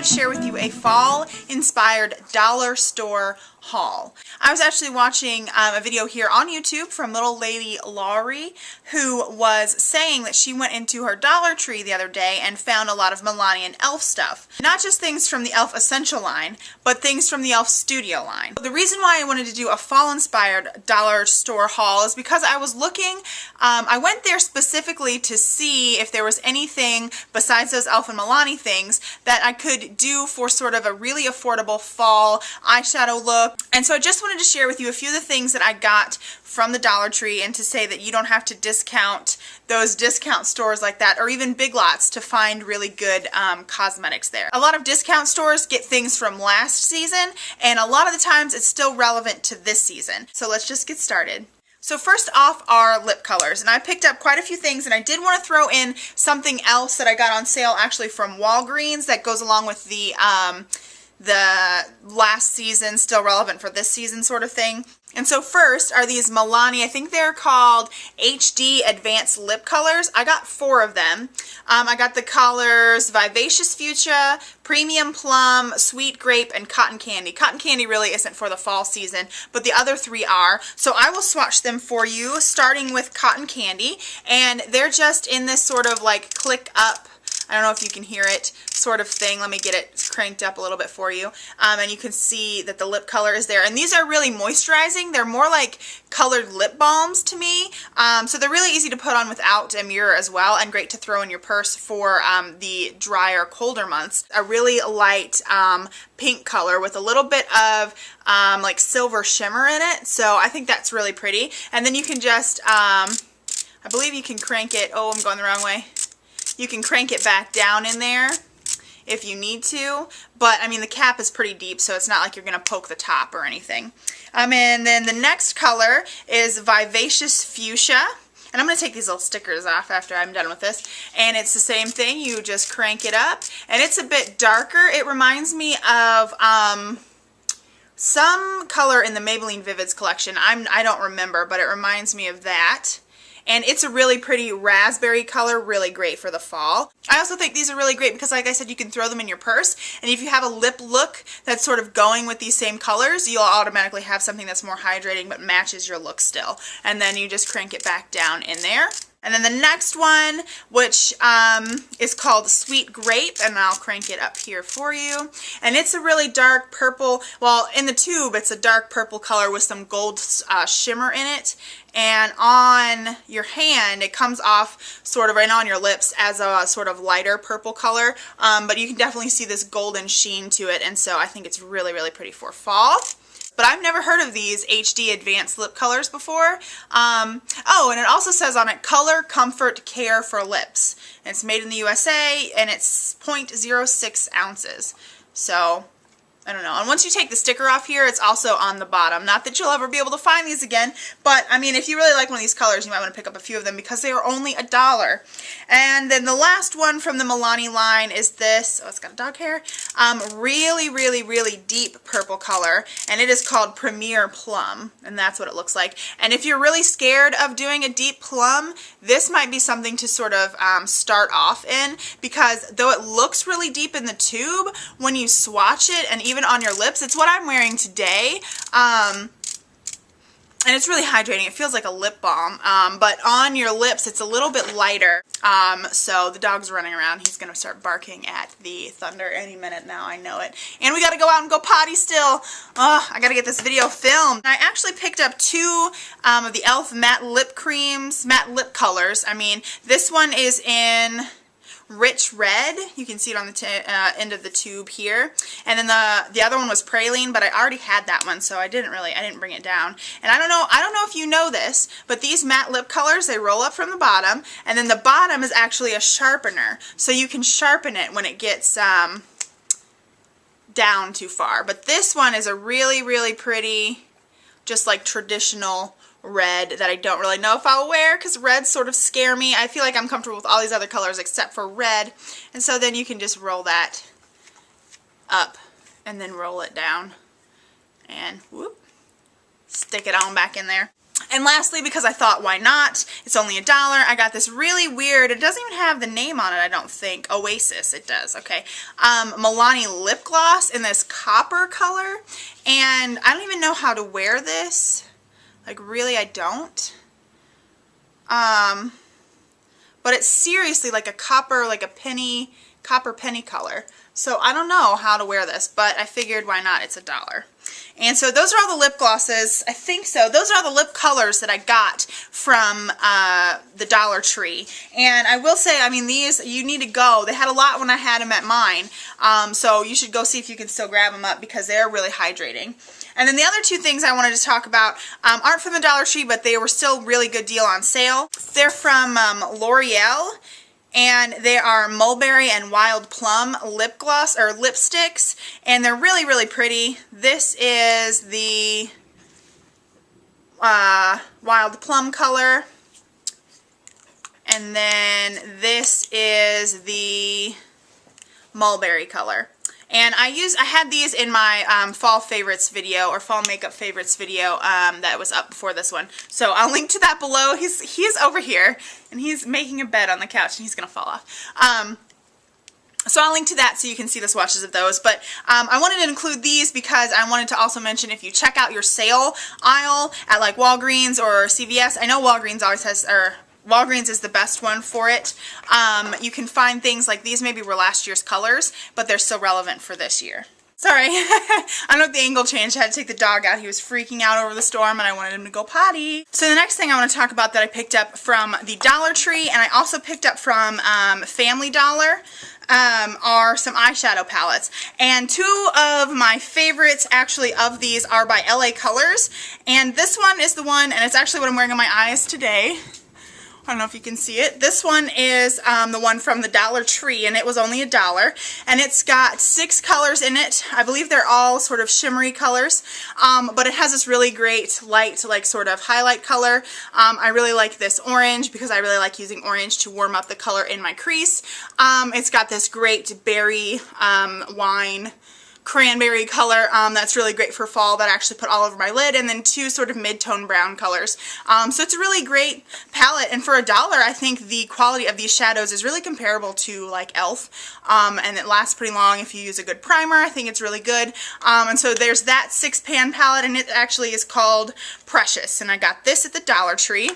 wanted to share with you a fall-inspired dollar store haul. I was actually watching a video here on YouTube from Little Lady Lohrey, who was saying that she went into her Dollar Tree the other day and found a lot of Milani and e.l.f. stuff. Not just things from the e.l.f. Essential line, but things from the e.l.f. Studio line. The reason why I wanted to do a fall-inspired dollar store haul is because I was looking, I went there specifically to see if there was anything besides those e.l.f. and Milani things that I could do for sort of a really affordable fall eyeshadow look. And so I just wanted to share with you a few of the things that I got from the Dollar Tree, and to say that you don't have to discount those discount stores like that, or even Big Lots, to find really good cosmetics there. A lot of discount stores get things from last season, and a lot of the times it's still relevant to this season. So let's just get started. So first off are lip colors, and I picked up quite a few things, and I did want to throw in something else that I got on sale actually from Walgreens that goes along with the last season, still relevant for this season sort of thing. And so first are these Milani, I think they're called HD Advanced Lip Colors. I got 4 of them. I got the colors Vivacious Fuchsia, Premium Plum, Sweet Grape, and Cotton Candy. Cotton Candy really isn't for the fall season, but the other 3 are. So I will swatch them for you, starting with Cotton Candy. And they're just in this sort of like click up, I don't know if you can hear it, sort of thing. Let me get it cranked up a little bit for you. And you can see that the lip color is there. And these are really moisturizing. They're more like colored lip balms to me. So they're really easy to put on without a mirror as well, and great to throw in your purse for the drier, colder months. A really light pink color with a little bit of like silver shimmer in it. So I think that's really pretty. And then you can just, I believe you can crank it. Oh, I'm going the wrong way. You can crank it back down in there if you need to, but I mean the cap is pretty deep, so it's not like you're going to poke the top or anything. And then the next color is Vivacious Fuchsia, and I'm going to take these little stickers off after I'm done with this, and it's the same thing. You just crank it up, and it's a bit darker. It reminds me of some color in the Maybelline Vivids collection. I don't remember, but it reminds me of that. And it's a really pretty raspberry color, really great for the fall. I also think these are really great because, like I said, you can throw them in your purse. And if you have a lip look that's sort of going with these same colors, you'll automatically have something that's more hydrating but matches your look still. And then you just crank it back down in there. And then the next one, which is called Sweet Grape, and I'll crank it up here for you. And it's a really dark purple, well, in the tube it's a dark purple color with some gold shimmer in it. And on your hand, it comes off sort of, and on your lips, as a sort of lighter purple color. But you can definitely see this golden sheen to it, and so I think it's really, really pretty for fall. But I've never heard of these HD Advanced Lip Colors before. Oh, and it also says on it, Color, Comfort, Care for Lips. And it's made in the USA, and it's 0.06 ounces. So, I don't know. And once you take the sticker off here, it's also on the bottom. Not that you'll ever be able to find these again, but I mean, if you really like one of these colors, you might want to pick up a few of them because they are only $1. And then the last one from the Milani line is this, oh, it's got a dog hair, really, really, really deep purple color, and it is called Premier Plum, and that's what it looks like. And if you're really scared of doing a deep plum, this might be something to sort of start off in, because though it looks really deep in the tube, when you swatch it, and even on your lips, it's what I'm wearing today, and it's really hydrating. It feels like a lip balm, but on your lips it's a little bit lighter. So the dog's running around. He's gonna start barking at the thunder any minute now, I know it. And we gotta go out and go potty still. Oh, I gotta get this video filmed. I actually picked up 2 of the e.l.f. matte lip creams, matte lip colors. I mean, this one is in Rich Red. You can see it on the end of the tube here. And then the other one was Praline, but I already had that one, so I didn't bring it down. And I don't know if you know this, but these matte lip colors, they roll up from the bottom, and then the bottom is actually a sharpener. So you can sharpen it when it gets down too far. But this one is a really, really pretty, just like traditional red that I don't really know if I'll wear, because reds sort of scare me. I feel like I'm comfortable with all these other colors except for red. And so then you can just roll that up and then roll it down and whoop, stick it on back in there. And lastly, because I thought, why not? It's only $1. I got this really weird, it doesn't even have the name on it, I don't think. Oasis, it does, okay. Milani lip gloss in this copper color. And I don't even know how to wear this. Like, really, I don't. But it's seriously like a copper, like a penny, copper penny color. So I don't know how to wear this, but I figured why not, it's $1. And so those are all the lip glosses, I think so. Those are all the lip colors that I got from the Dollar Tree. And I will say, I mean, these, you need to go. They had a lot when I had them at mine. So you should go see if you can still grab them up because they're really hydrating. And then the other two things I wanted to talk about aren't from the Dollar Tree, but they were still really good deal on sale. They're from L'Oreal. And they are Mulberry and Wild Plum lip gloss, or lipsticks, and they're really, really pretty. This is the Wild Plum color, and then this is the Mulberry color. And I had these in my fall favorites video, or fall makeup favorites video that was up before this one. So I'll link to that below. He's over here, and he's making a bed on the couch, and he's going to fall off. So I'll link to that so you can see the swatches of those. But I wanted to include these because I wanted to also mention if you check out your sale aisle at like Walgreens or CVS, I know Walgreens always has, or Walgreens is the best one for it. You can find things like these maybe were last year's colors, but they're still relevant for this year. Sorry, I don't know if the angle changed. I had to take the dog out. He was freaking out over the storm and I wanted him to go potty. So the next thing I want to talk about that I picked up from the Dollar Tree and I also picked up from Family Dollar are some eyeshadow palettes. And two of my favorites actually of these are by LA Colors. And this one is the one, and it's actually what I'm wearing on my eyes today. I don't know if you can see it. This one is the one from the Dollar Tree, and it was only $1. And it's got 6 colors in it. I believe they're all sort of shimmery colors, but it has this really great light, like sort of highlight color. I really like this orange because I really like using orange to warm up the color in my crease. It's got this great berry wine cranberry color that's really great for fall that I actually put all over my lid, and then 2 sort of mid-tone brown colors. So it's a really great palette, and for $1 I think the quality of these shadows is really comparable to like e.l.f. And it lasts pretty long if you use a good primer. I think it's really good. And so there's that 6-pan palette, and it actually is called Precious, and I got this at the Dollar Tree.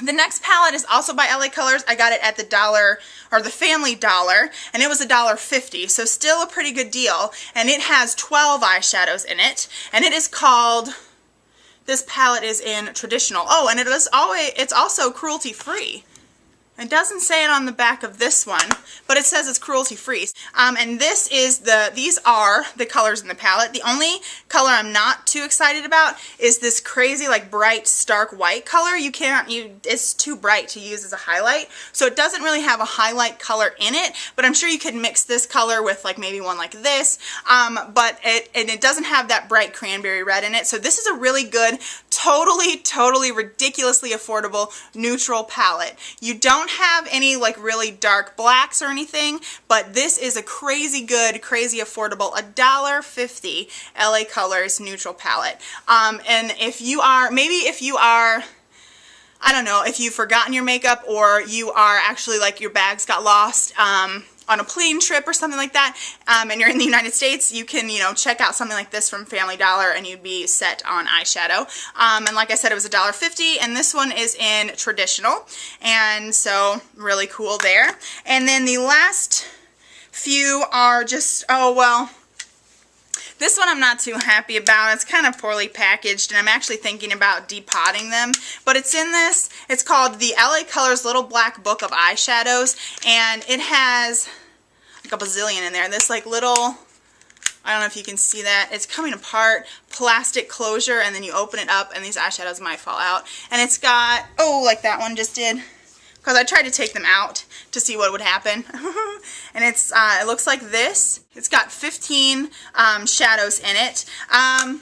The next palette is also by LA Colors. I got it at the Dollar, or the Family Dollar, and it was $1.50, so still a pretty good deal. And it has 12 eyeshadows in it, and it is called, this palette is in Traditional. Oh, and it's also cruelty free. It doesn't say it on the back of this one, but it says it's cruelty free. And these are the colors in the palette. The only color I'm not too excited about is this crazy like bright stark white color. It's too bright to use as a highlight. So it doesn't really have a highlight color in it, but I'm sure you could mix this color with like maybe one like this. But it doesn't have that bright cranberry red in it. So this is a really good, totally ridiculously affordable neutral palette. You don't have any like really dark blacks or anything, but this is a crazy good, crazy affordable $1.50 LA Colors neutral palette. And if you are, I don't know, if you've forgotten your makeup, or you are actually like your bags got lost on a plane trip or something like that, and you're in the United States, you can, check out something like this from Family Dollar and you'd be set on eyeshadow. And like I said, it was $1.50, and this one is in Traditional, and so really cool there. And then the last few are just, oh well, this one I'm not too happy about. It's kind of poorly packaged, and I'm actually thinking about depotting them. But it's in this. It's called the LA Colors Little Black Book of Eyeshadows, and it has like a bazillion in there. This like little, I don't know if you can see that. It's coming apart, plastic closure, and then you open it up, and these eyeshadows might fall out. And it's got, oh, like that one just did, because I tried to take them out to see what would happen. And it looks like this. It's got 15 shadows in it. Oh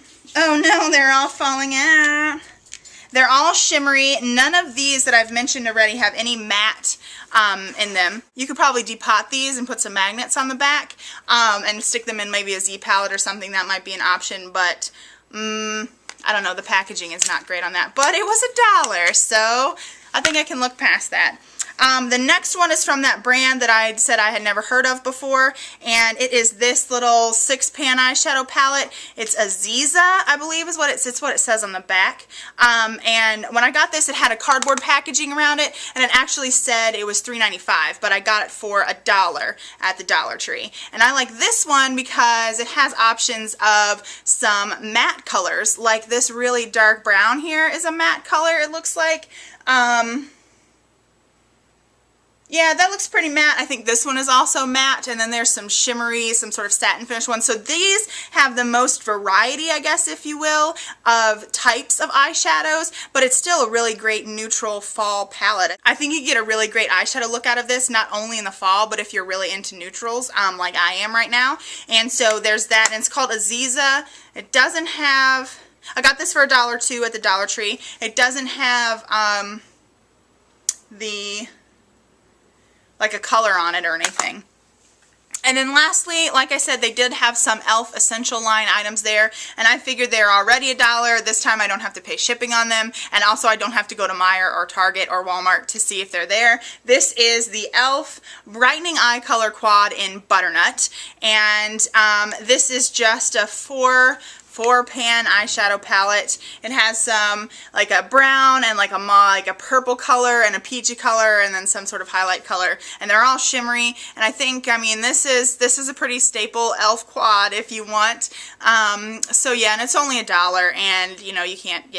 no, they're all falling out. They're all shimmery. None of these that I've mentioned already have any matte in them. You could probably depot these and put some magnets on the back and stick them in maybe a Z palette or something. That might be an option, but I don't know, the packaging is not great on that, but it was $1, so I think I can look past that. The next one is from that brand that I said I had never heard of before, and it is this little 6-pan eyeshadow palette. It's Aziza, I believe is what it's what it says on the back. And when I got this, it had a cardboard packaging around it, and it actually said it was $3.95, but I got it for $1 at the Dollar Tree. And I like this one because it has options of some matte colors, like this really dark brown here is a matte color, it looks like. Yeah, that looks pretty matte. I think this one is also matte, and then there's some shimmery, some sort of satin finish ones. So these have the most variety, I guess, if you will, of types of eyeshadows, but it's still a really great neutral fall palette. I think you get a really great eyeshadow look out of this, not only in the fall, but if you're really into neutrals, like I am right now. And so there's that, and it's called Aziza. It doesn't have, I got this for $1 too at the Dollar Tree. It doesn't have like a color on it or anything. And then lastly, like I said, they did have some e.l.f. essential line items there, and I figured they're already $1. This time I don't have to pay shipping on them, and also I don't have to go to Meijer or Target or Walmart to see if they're there. This is the e.l.f. Brightening Eye Color Quad in Butternut, and this is just a four-pan eyeshadow palette. It has some like a brown and like a purple color and a peachy color and then some sort of highlight color, and they're all shimmery. And I think, I mean, this is a pretty staple e.l.f. quad if you want. So yeah, and it's only $1, and you know, you can't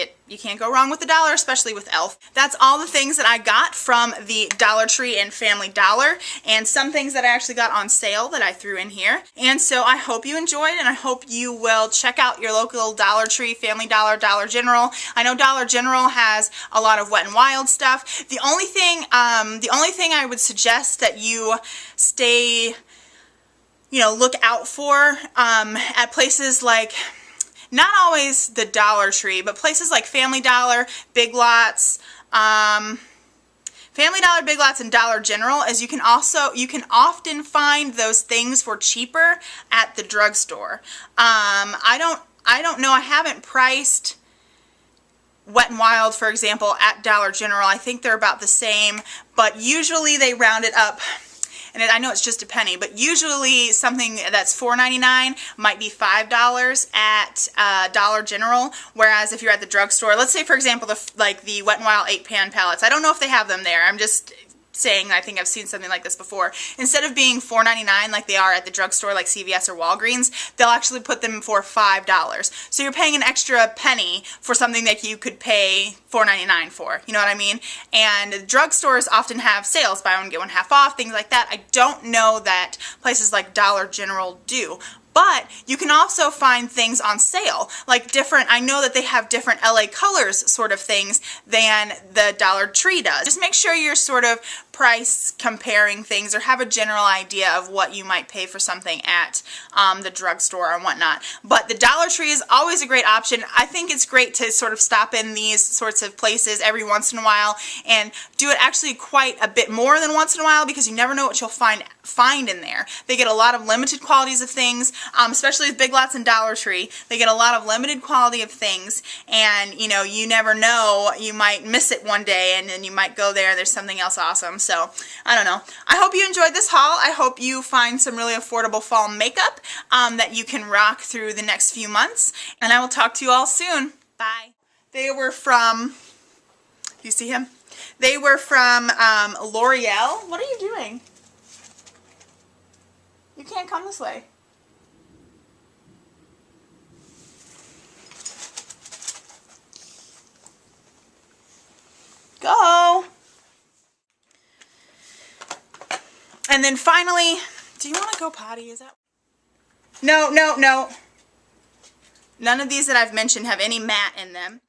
go wrong with $1, especially with e.l.f. That's all the things that I got from the Dollar Tree and Family Dollar, and some things that I actually got on sale that I threw in here. And so I hope you enjoyed, and I hope you will check out your local Dollar Tree, Family Dollar, Dollar General. I know Dollar General has a lot of Wet n Wild stuff. The only thing I would suggest that you look out for at places like, not always the Dollar Tree, but places like Family Dollar, Big Lots, Family Dollar, Big Lots, and Dollar General, is you can often find those things for cheaper at the drugstore. I don't know, I haven't priced Wet n Wild, for example, at Dollar General. I think they're about the same, but usually they round it up. And I know it's just a penny, but usually something that's $4.99 might be $5 at Dollar General, whereas if you're at the drugstore, let's say, for example, the Wet n Wild 8-pan palettes, I don't know if they have them there, I'm just saying I think I've seen something like this before. Instead of being $4.99 like they are at the drugstore like CVS or Walgreens, they'll actually put them for $5. So you're paying an extra penny for something that you could pay $4.99 for, you know what I mean? And drugstores often have sales, buy one get one half off, things like that. I don't know that places like Dollar General do. But you can also find things on sale, like I know that they have different LA Colors sort of things than the Dollar Tree does. Just make sure you're sort of price comparing things or have a general idea of what you might pay for something at the drugstore and whatnot. But the Dollar Tree is always a great option. I think it's great to sort of stop in these sorts of places every once in a while and do it actually quite a bit more than once in a while, because you never know what you'll find in there. They get a lot of limited qualities of things, especially with Big Lots and Dollar Tree. They get a lot of limited quality of things, and you never know, you might miss it one day and then you might go there and there's something else awesome. So I don't know. I hope you enjoyed this haul. I hope you find some really affordable fall makeup that you can rock through the next few months, and I will talk to you all soon. Bye. They were from, you see him? They were from L'Oreal. What are you doing? You can't come this way. Go! And then finally, do you want to go potty? Is that? No, no, no. None of these that I've mentioned have any matte in them.